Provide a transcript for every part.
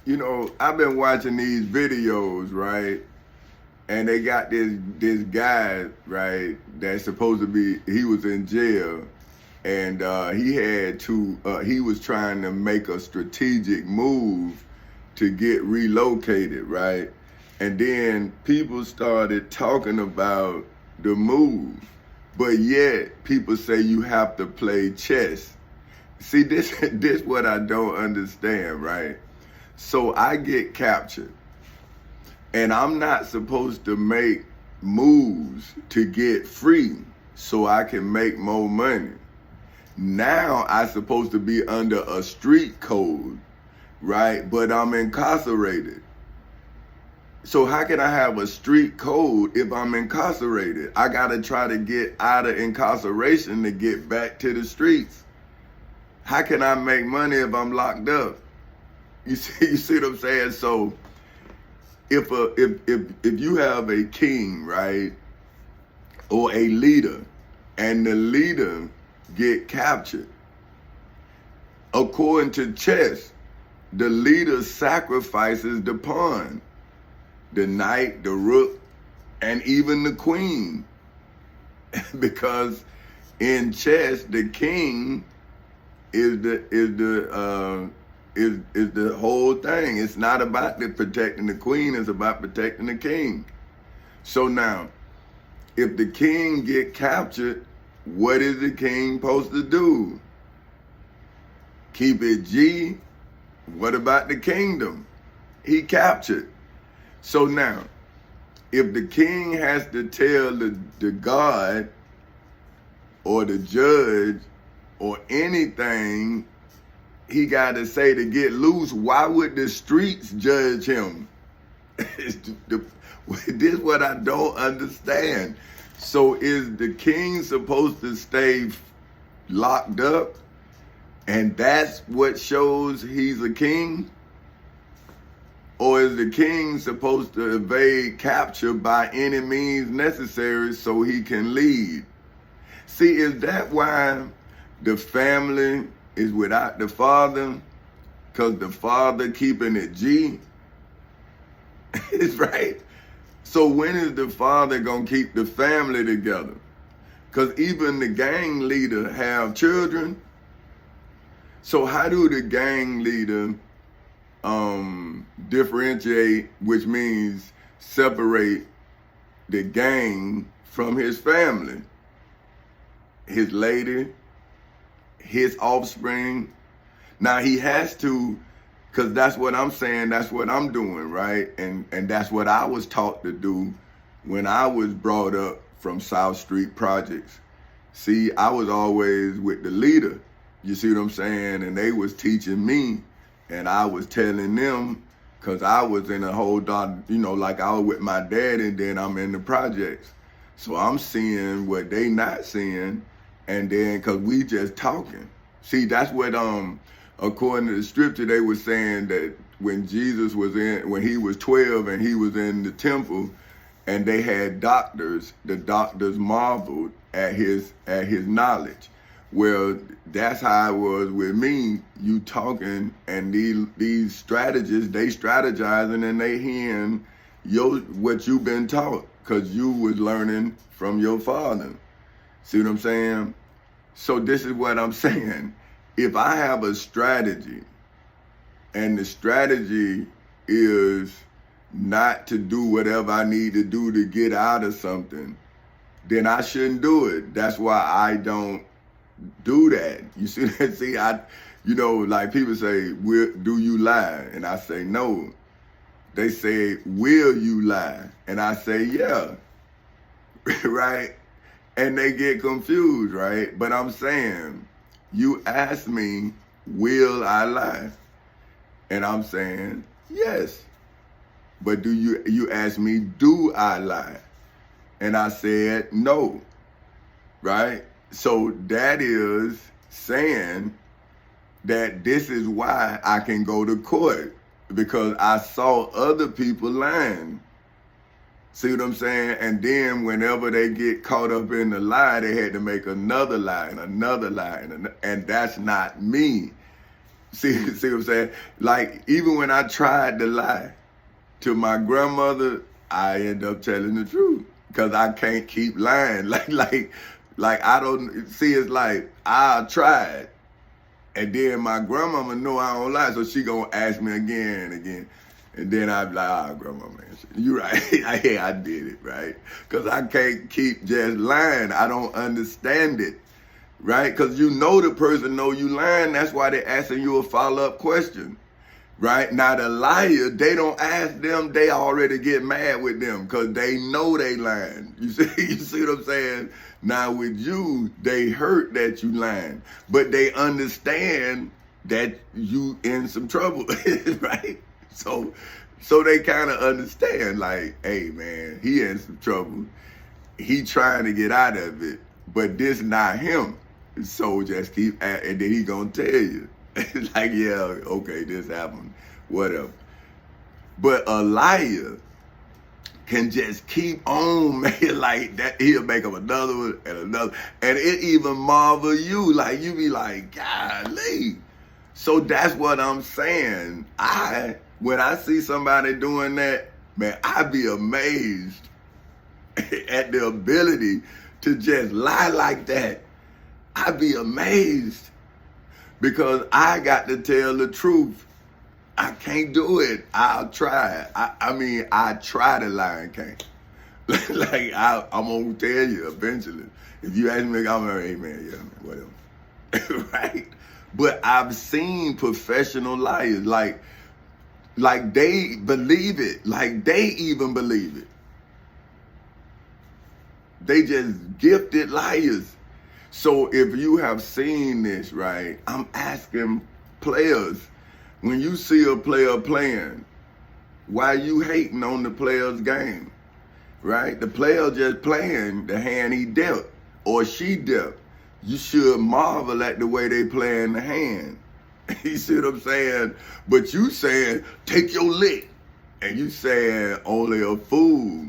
I've been watching these videos, right? And they got this guy, right, that's supposed to be, he was in jail, and he was trying to make a strategic move to get relocated, right? And then people started talking about the move, but yet people say you have to play chess. See, this what I don't understand, right? So I get captured, and I'm not supposed to make moves to get free so I can make more money. Now I'm supposed to be under a street code, right? But I'm incarcerated. So how can I have a street code if I'm incarcerated? I gotta try to get out of incarceration to get back to the streets. How can I make money if I'm locked up? You see what I'm saying? So if you have a king, right, or a leader, and the leader get captured, according to chess, the leader sacrifices the pawn, the knight, the rook, and even the queen, because in chess the king is the whole thing. It's not about protecting the queen, it's about protecting the king. So now, if the king get captured, what is the king supposed to do? Keep it G? What about the kingdom? He captured. So now, if the king has to tell the guard or the judge or anything, he got to say to get loose, why would the streets judge him? This is what I don't understand. So is the king supposed to stay locked up, and that's what shows he's a king? Or is the king supposed to evade capture by any means necessary so he can lead? See, is that why the family is without the father? Because the father keeping it G? It's right. So when is the father gonna keep the family together? Because even the gang leader have children. So how do the gang leader differentiate, which means separate the gang from his family, his lady, his offspring? Now he has to, because that's what I'm saying, that's what I'm doing, right? And that's what I was taught to do when I was brought up from South Street Projects. See, I was always with the leader, you see what I'm saying? And they was teaching me, and I was telling them, because I was in a whole, like I was with my dad, and then I'm in the projects. So I'm seeing what they not seeing, and then, because we just talking. See, that's what, according to the scripture, they were saying that when Jesus was when he was 12 and he was in the temple, and they had doctors, the doctors marveled at his knowledge. Well, that's how it was with me. You talking, and these strategists, they strategizing, and they hearing what you've been taught, because you was learning from your father. See what I'm saying? So this is what I'm saying. If I have a strategy, and the strategy is not to do whatever I need to do to get out of something, then I shouldn't do it. That's why I don't do that. You see that? See, like people say, do you lie? And I say, no. They say, will you lie? And I say, yeah. Right? And they get confused, right? But I'm saying, you ask me, will I lie? And I'm saying, yes. But you ask me, do I lie? And I said, no. Right? So that is saying that this is why I can go to court, because I saw other people lying. See what I'm saying? And then whenever they get caught up in the lie, they had to make another lie and another lie. And that's not me. See what I'm saying? Like, even when I tried to lie to my grandmother, I end up telling the truth because I can't keep lying. Like I don't see. It's like I tried, and then my grandmama know I don't lie, so she gonna ask me again and again, and then I be like, "Ah, grandma, man, you right? Yeah, I did it, right? Because I can't keep just lying. I don't understand it." Right? Because you know the person know you lying. That's why they're asking you a follow-up question. Right? Now the liar, they don't ask them, they already get mad with them because they know they lying. You see what I'm saying? Now with you, they hurt that you lying, but they understand that you in some trouble, right? So they kind of understand, like, hey man, he in some trouble. He trying to get out of it, but this not him. So just keep, and then he gonna tell you, like, yeah, okay, this happened, whatever. But a liar can just keep on making like that. He'll make up another one and another, and it even marvel you. Like you be like, golly. So that's what I'm saying. When I see somebody doing that, man, I be amazed at the ability to just lie like that. I be amazed because I got to tell the truth. I can't do it. I'll try. I mean, I try to lie and can't. Like, I'm going to tell you eventually. If you ask me, I'm like, hey, man, yeah, man, whatever. Right? But I've seen professional liars, like they believe it. Like, they even believe it. They just gifted liars. So if you have seen this, right, I'm asking players, when you see a player playing, why you hating on the player's game, right? The player just playing the hand he dealt or she dealt. You should marvel at the way they playing the hand. You see what I'm saying? But you saying, take your lick. And you saying only a fool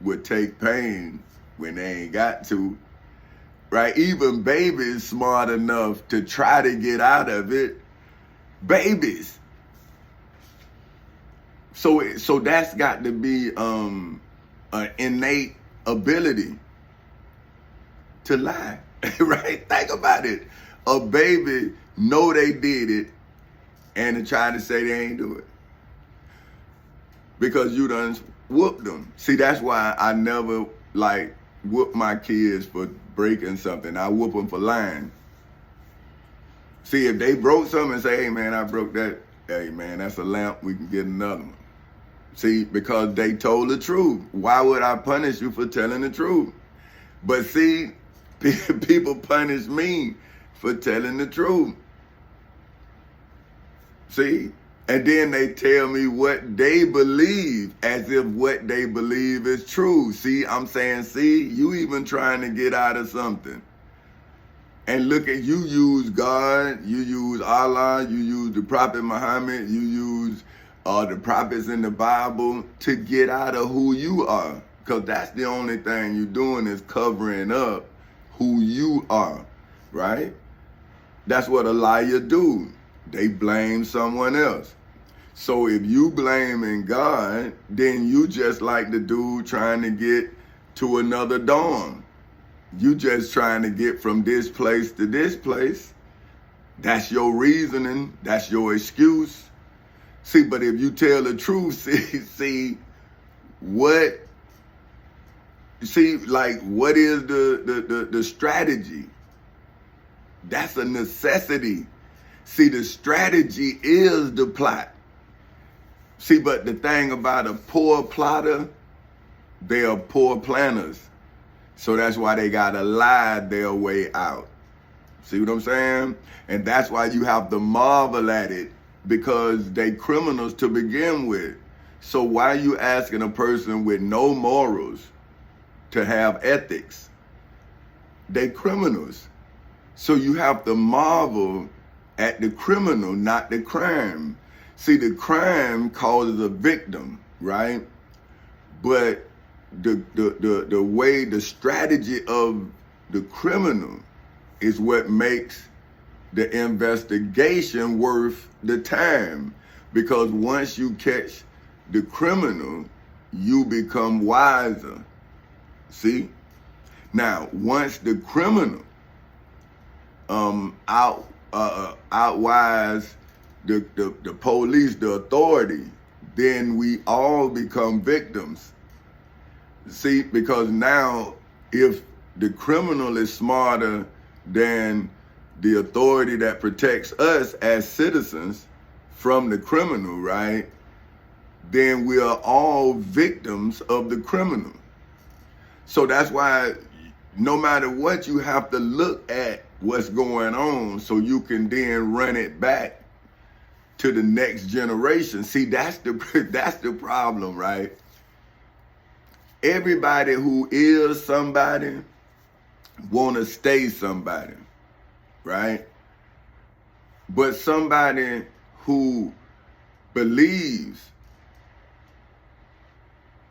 would take pain when they ain't got to. Right? Even babies smart enough to try to get out of it. Babies. So that's got to be an innate ability to lie. Right? Think about it. A baby know they did it and to try to say they ain't do it. Because you done whooped them. See, that's why I never whoop my kids for breaking something. I whoop them for lying. See, if they broke something and say, hey man, I broke that. Hey man, that's a lamp. We can get another one. See, because they told the truth. Why would I punish you for telling the truth? But see, people punish me for telling the truth. See? And then they tell me what they believe as if what they believe is true. See, I'm saying, see, you even trying to get out of something. And look at, you use God, you use Allah, you use the Prophet Muhammad, you use the prophets in the Bible to get out of who you are. Because that's the only thing you're doing is covering up who you are, right? That's what a liar do. They blame someone else. So if you blaming God, then you just like the dude trying to get to another dorm. You just trying to get from this place to this place. That's your reasoning. That's your excuse. See, but if you tell the truth, what is the strategy? That's a necessity. See, the strategy is the plot. See, but the thing about a poor plotter, they are poor planners. So that's why they gotta lie their way out. See what I'm saying? And that's why you have to marvel at it, because they criminals to begin with. So why are you asking a person with no morals to have ethics? They criminals. So you have to marvel at the criminal, not the crime. See, the crime causes a victim, right? But the way, the strategy of the criminal is what makes the investigation worth the time, because once you catch the criminal, you become wiser. See? Now, once the criminal outwise the police, the authority, then we all become victims. See, because now if the criminal is smarter than the authority that protects us as citizens from the criminal, right? Then we are all victims of the criminal. So that's why no matter what, you have to look at what's going on so you can then run it back to the next generation. See, that's the problem, right? Everybody who is somebody want to stay somebody, right? But somebody who believes,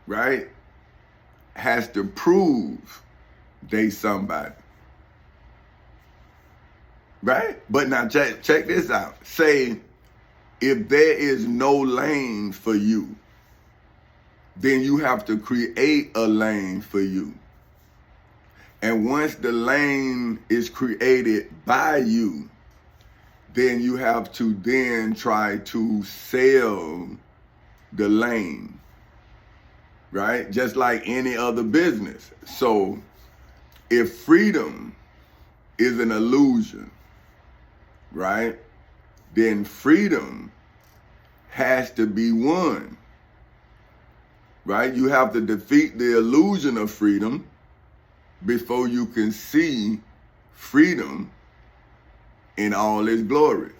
right, has to prove they somebody, right? But now check this out. Say if there is no lane for you, then you have to create a lane for you. And once the lane is created by you, then you have to then try to sell the lane, right? Just like any other business. So if freedom is an illusion, right, then freedom has to be won, right? You have to defeat the illusion of freedom before you can see freedom in all its glory.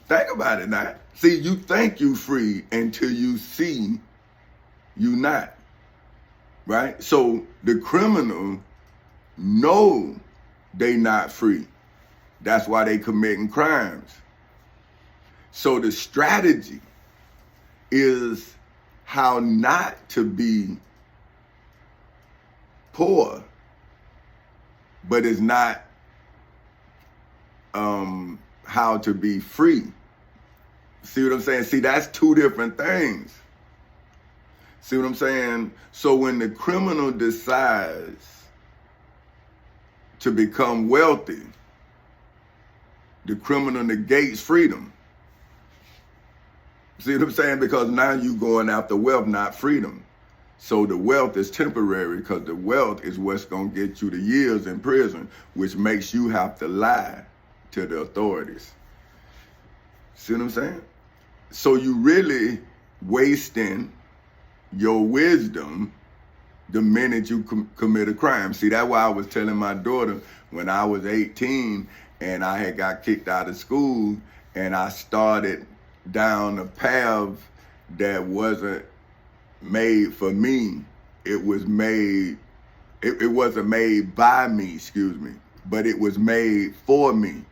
Think about it now. See, you think you free until you see you not, right? So the criminal know they not free. That's why they committing crimes. So the strategy is how not to be poor, but it's not how to be free. See what I'm saying? See, that's two different things. See what I'm saying? So when the criminal decides to become wealthy, the criminal negates freedom. See what I'm saying? Because now you going after wealth, not freedom. So the wealth is temporary, because the wealth is what's going to get you the years in prison, which makes you have to lie to the authorities. See what I'm saying? So you really wasting your wisdom the minute you commit a crime. See, that's why I was telling my daughter when I was 18 and I had got kicked out of school and I started down a path that wasn't made for me. It was made, it wasn't made by me, excuse me, but it was made for me.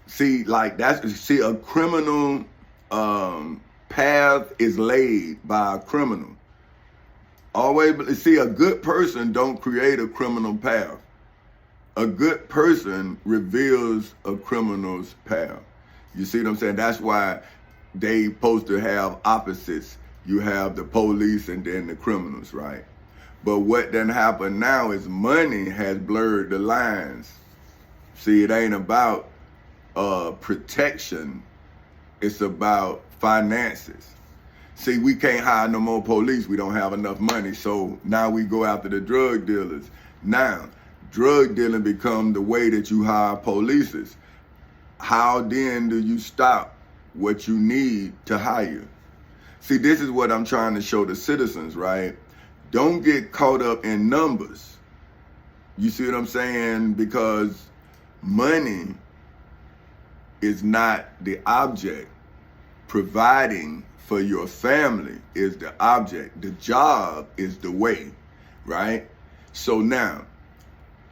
See, like see, a criminal path is laid by a criminal. Always, see, a good person don't create a criminal path. A good person reveals a criminal's path. You see what I'm saying? That's why they supposed to have opposites. You have the police and then the criminals, right? But what done happened now is money has blurred the lines. See, it ain't about protection. It's about finances. See, we can't hire no more police. We don't have enough money. So now we go after the drug dealers. Now, drug dealing become the way that you hire police. How then do you stop what you need to hire? See, this is what I'm trying to show the citizens, right? Don't get caught up in numbers. You see what I'm saying? Because money is not the object. Providing for your family is the object. The job is the way, right? So now,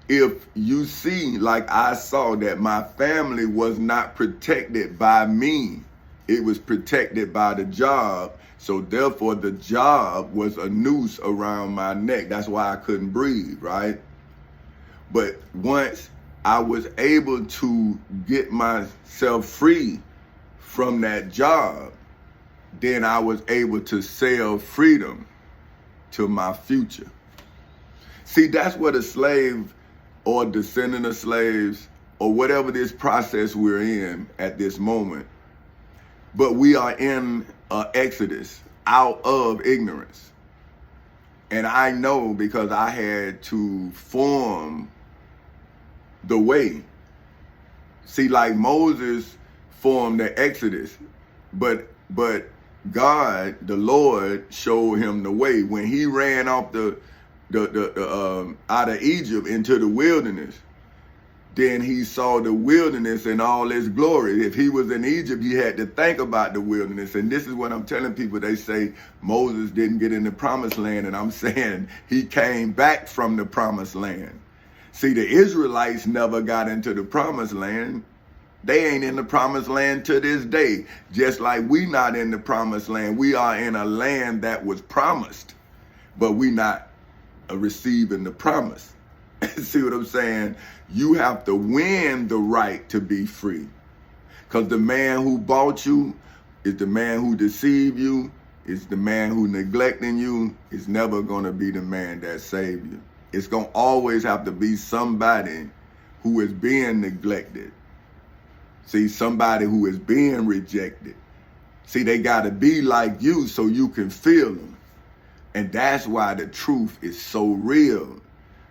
if you see, like I saw, that my family was not protected by me, it was protected by the job. So therefore, the job was a noose around my neck. That's why I couldn't breathe, right? But once I was able to get myself free from that job, then I was able to sell freedom to my future. See, that's what a slave or descendant of slaves or whatever this process we're in at this moment, but we are in an exodus out of ignorance. And I know because I had to form the way. See, like Moses formed the exodus, but God, the Lord, showed him the way. When he ran off out of Egypt into the wilderness, then he saw the wilderness in all its glory. If he was in Egypt, he had to think about the wilderness. And this is what I'm telling people. They say Moses didn't get in the promised land, and I'm saying he came back from the promised land. See, the Israelites never got into the promised land. They ain't in the promised land to this day. Just like we not in the promised land. We are in a land that was promised, but we not receiving the promise. See what I'm saying? You have to win the right to be free. Because the man who bought you is the man who deceived you, is the man who neglecting you, is never going to be the man that saved you. It's going to always have to be somebody who is being neglected. See, somebody who is being rejected. See, they got to be like you so you can feel them. And that's why the truth is so real,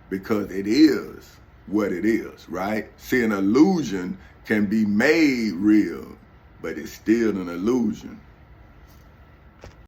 because it is what it is, right? See, an illusion can be made real, but it's still an illusion.